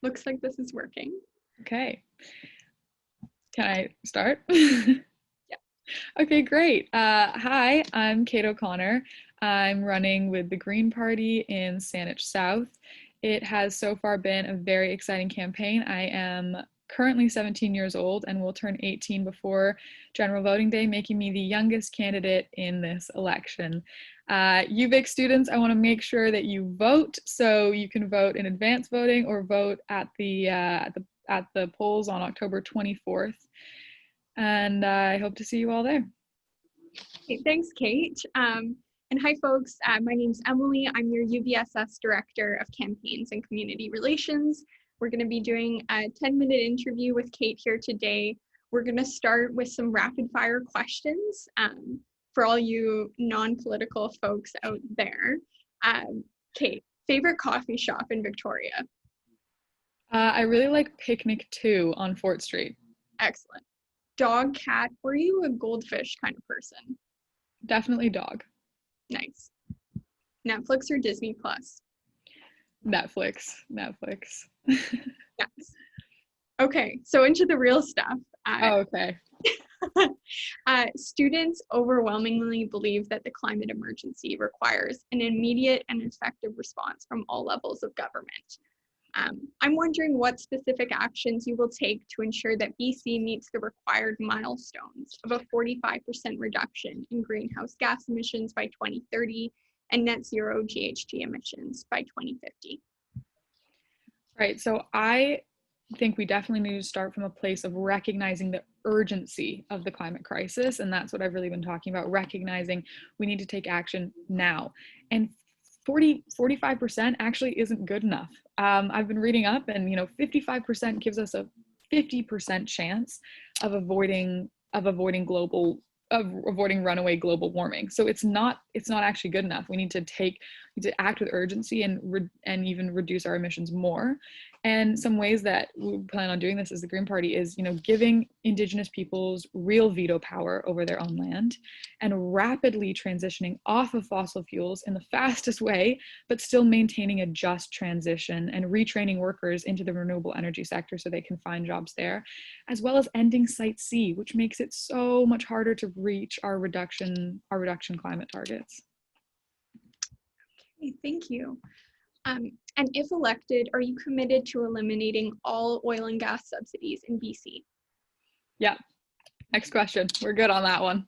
Looks like this is working. Okay. Can I start? Yeah. Okay, great. Hi, I'm Kate O'Connor. I'm running with the Green Party in Saanich South. It has so far been a very exciting campaign. I am currently 17 years old and will turn 18 before general voting day, making me the youngest candidate in this election. UVic students, I want to make sure that you vote, so you can vote in advance voting or vote at the polls on October 24th. And I hope to see you all there. Okay, thanks, Kate. And hi, folks. My name's Emily. I'm your UVSS Director of Campaigns and Community Relations. We're going to be doing a 10-minute interview with Kate here today. We're going to start with some rapid-fire questions for all you non-political folks out there. Kate, favorite coffee shop in Victoria? I really like Picnic 2 on Fort Street. Excellent. Dog, cat, or are you a goldfish kind of person? Definitely dog. Nice. Netflix or Disney Plus? Netflix. Yes. Okay, so into the real stuff. Okay. Students overwhelmingly believe that the climate emergency requires an immediate and effective response from all levels of government. I'm wondering what specific actions you will take to ensure that BC meets the required milestones of a 45% reduction in greenhouse gas emissions by 2030 and net zero GHG emissions by 2050. Right, so I think we definitely need to start from a place of recognizing the urgency of the climate crisis, and that's what I've really been talking about, recognizing we need to take action now. And 45% actually isn't good enough. I've been reading up, and 55% gives us a 50% chance of avoiding runaway global warming. So it's not actually good enough. We need to act with urgency and even reduce our emissions more. And some ways that we plan on doing this as the Green Party is, giving Indigenous peoples real veto power over their own land and rapidly transitioning off of fossil fuels in the fastest way, but still maintaining a just transition and retraining workers into the renewable energy sector so they can find jobs there, as well as ending Site C, which makes it so much harder to reach our reduction climate targets. Okay, thank you. And if elected, are you committed to eliminating all oil and gas subsidies in BC? Yeah. Next question. We're good on that one.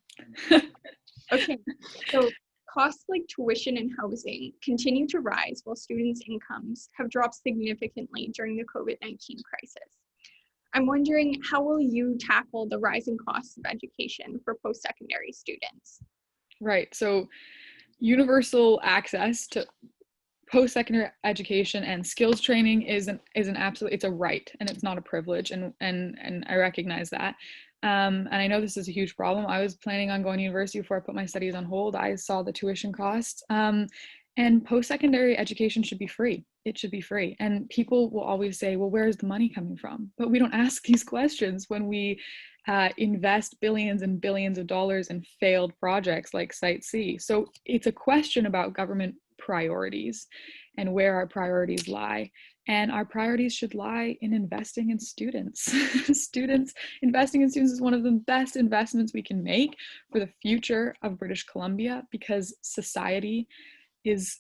Okay, so costs like tuition and housing continue to rise while students' incomes have dropped significantly during the COVID-19 crisis. I'm wondering, how will you tackle the rising costs of education for post-secondary students? Right, so universal access to post-secondary education and skills training is an absolute, it's a right, and it's not a privilege, and I recognize that. And I know this is a huge problem. I was planning on going to university before I put my studies on hold. I saw the tuition costs. And post-secondary education should be free. It should be free. And people will always say, well, where is the money coming from? But we don't ask these questions when we invest billions and billions of dollars in failed projects like Site C. So it's a question about government priorities and where our priorities lie. And our priorities should lie in investing in students. Investing in students is one of the best investments we can make for the future of British Columbia, because society is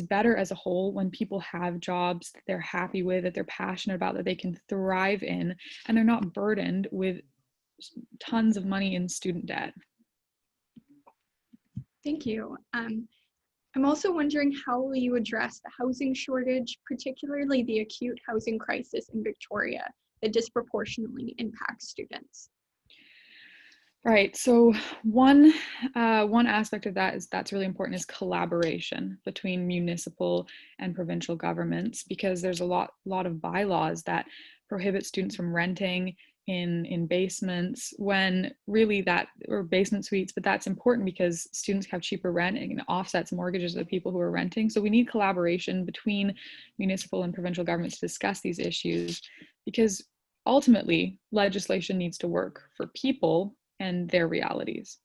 better as a whole when people have jobs that they're happy with, that they're passionate about, that they can thrive in, and they're not burdened with tons of money in student debt. Thank you. I'm also wondering, how will you address the housing shortage, particularly the acute housing crisis in Victoria that disproportionately impacts students? Right. So one aspect of that's really important is collaboration between municipal and provincial governments, because there's a lot of bylaws that prohibit students from renting in basements, when really or basement suites, but that's important because students have cheaper rent and it offsets mortgages of the people who are renting. So we need collaboration between municipal and provincial governments to discuss these issues, because ultimately legislation needs to work for people and their realities.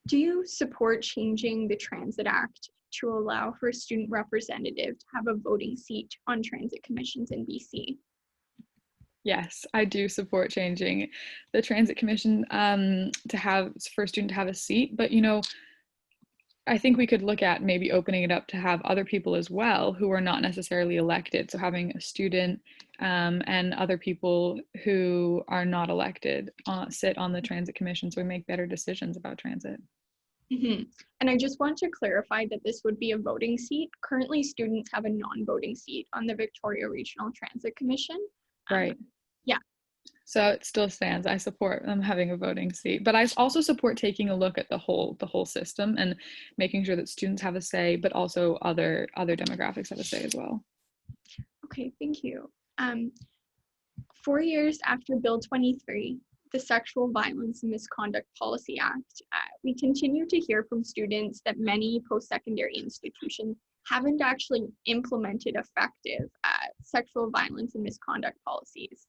Do you support changing the Transit Act to allow for a student representative to have a voting seat on transit commissions in BC? Yes, I do support changing the transit commission to have for a student to have a seat, but I think we could look at maybe opening it up to have other people as well who are not necessarily elected. So having a student and other people who are not elected sit on the transit commission so we make better decisions about transit. And I just want to clarify that this would be a voting seat. Currently, students have a non-voting seat on the Victoria Regional Transit Commission. Right. Yeah. So it still stands. I support them having a voting seat, but I also support taking a look at the whole system and making sure that students have a say, but also other demographics have a say as well. Okay, thank you. 4 years after Bill 23, the Sexual Violence and Misconduct Policy Act, we continue to hear from students that many post-secondary institutions haven't actually implemented effective sexual violence and misconduct policies.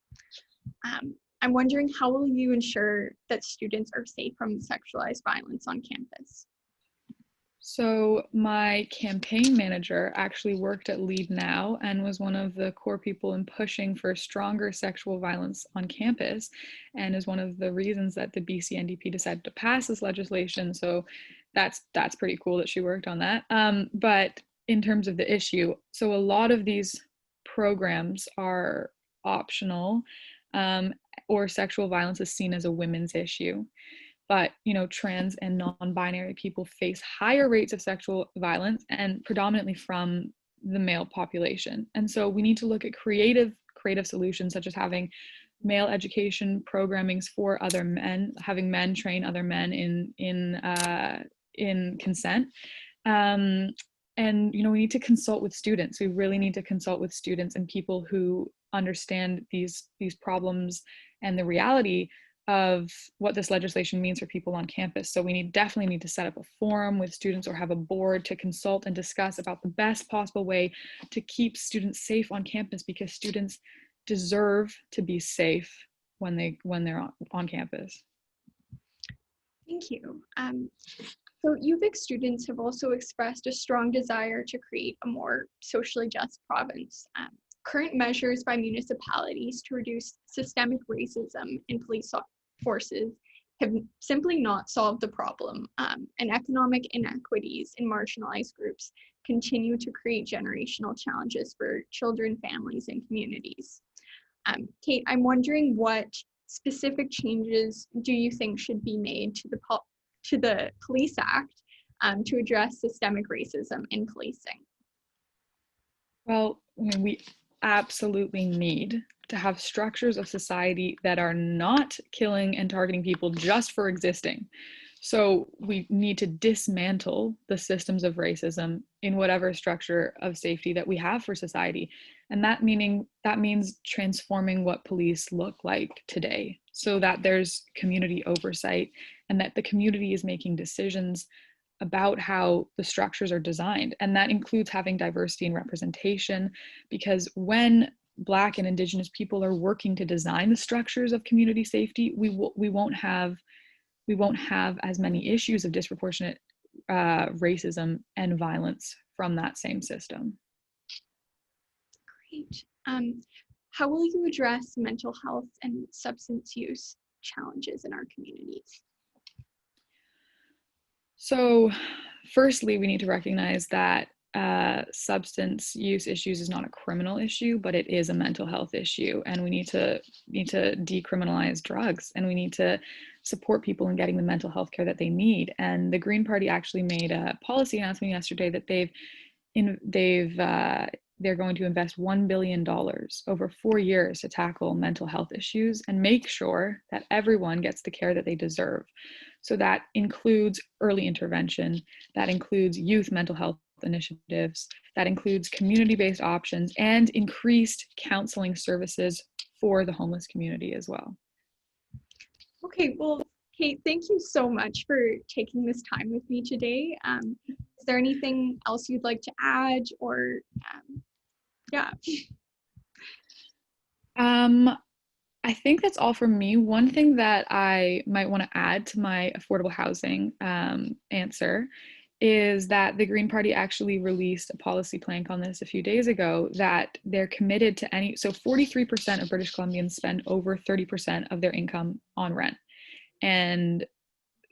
I'm wondering, how will you ensure that students are safe from sexualized violence on campus? So my campaign manager actually worked at Lead Now and was one of the core people in pushing for stronger sexual violence on campus, and is one of the reasons that the BC NDP decided to pass this legislation. So that's pretty cool that she worked on that. But in terms of the issue, so a lot of these programs are optional, or sexual violence is seen as a women's issue. But trans and non-binary people face higher rates of sexual violence, and predominantly from the male population. And so we need to look at creative solutions, such as having male education programmings for other men, having men train other men in consent. And we need to consult with students. We really need to consult with students and people who understand these problems and the reality of what this legislation means for people on campus. So we definitely need to set up a forum with students or have a board to consult and discuss about the best possible way to keep students safe on campus, because students deserve to be safe when they're on campus. Thank you. So UVic students have also expressed a strong desire to create a more socially just province. Current measures by municipalities to reduce systemic racism in police forces have simply not solved the problem, and economic inequities in marginalized groups continue to create generational challenges for children, families, and communities. Kate, I'm wondering, what specific changes do you think should be made to the Police Act to address systemic racism in policing? Well, we absolutely need to have structures of society that are not killing and targeting people just for existing. So we need to dismantle the systems of racism in whatever structure of safety that we have for society. And that means transforming what police look like today, so that there's community oversight and that the community is making decisions about how the structures are designed. And that includes having diversity and representation, because when Black and Indigenous people are working to design the structures of community safety, we won't have as many issues of disproportionate racism and violence from that same system. Great. How will you address mental health and substance use challenges in our communities? So firstly, we need to recognize that substance use issues is not a criminal issue, but it is a mental health issue, and we need to decriminalize drugs, and we need to support people in getting the mental health care that they need. And the Green Party actually made a policy announcement yesterday that they're going to invest $1 billion over 4 years to tackle mental health issues and make sure that everyone gets the care that they deserve. So that includes early intervention, that includes youth mental health initiatives, that includes community-based options, and increased counseling services for the homeless community as well. Okay, well, Kate, thank you so much for taking this time with me today. Is there anything else you'd like to add, or yeah? I think that's all from me. One thing that I might want to add to my affordable housing answer is that the Green Party actually released a policy plank on this a few days ago, that they're committed to so 43% of British Columbians spend over 30% of their income on rent. And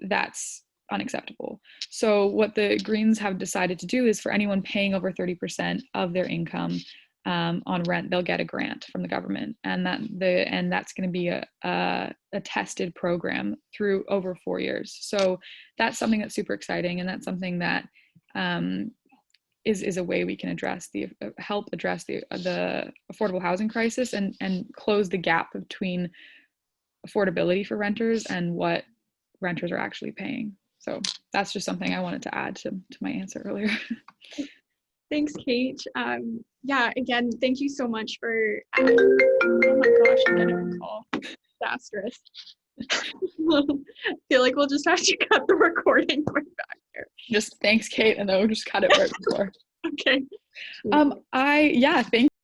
that's unacceptable. So what the Greens have decided to do is, for anyone paying over 30% of their income on rent, they'll get a grant from the government, and that's going to be a tested program through over 4 years. So that's something that's super exciting, and that's something that is a way we can help address the affordable housing crisis and close the gap between affordability for renters and what renters are actually paying. So that's just something I wanted to add to my answer earlier. Thanks, Kate. Yeah, again, thank you so much for, oh my gosh, I'm getting a call. Disastrous. I feel like we'll just have to cut the recording right back here. Just thanks, Kate, and then we'll just cut it right before. Okay. Thank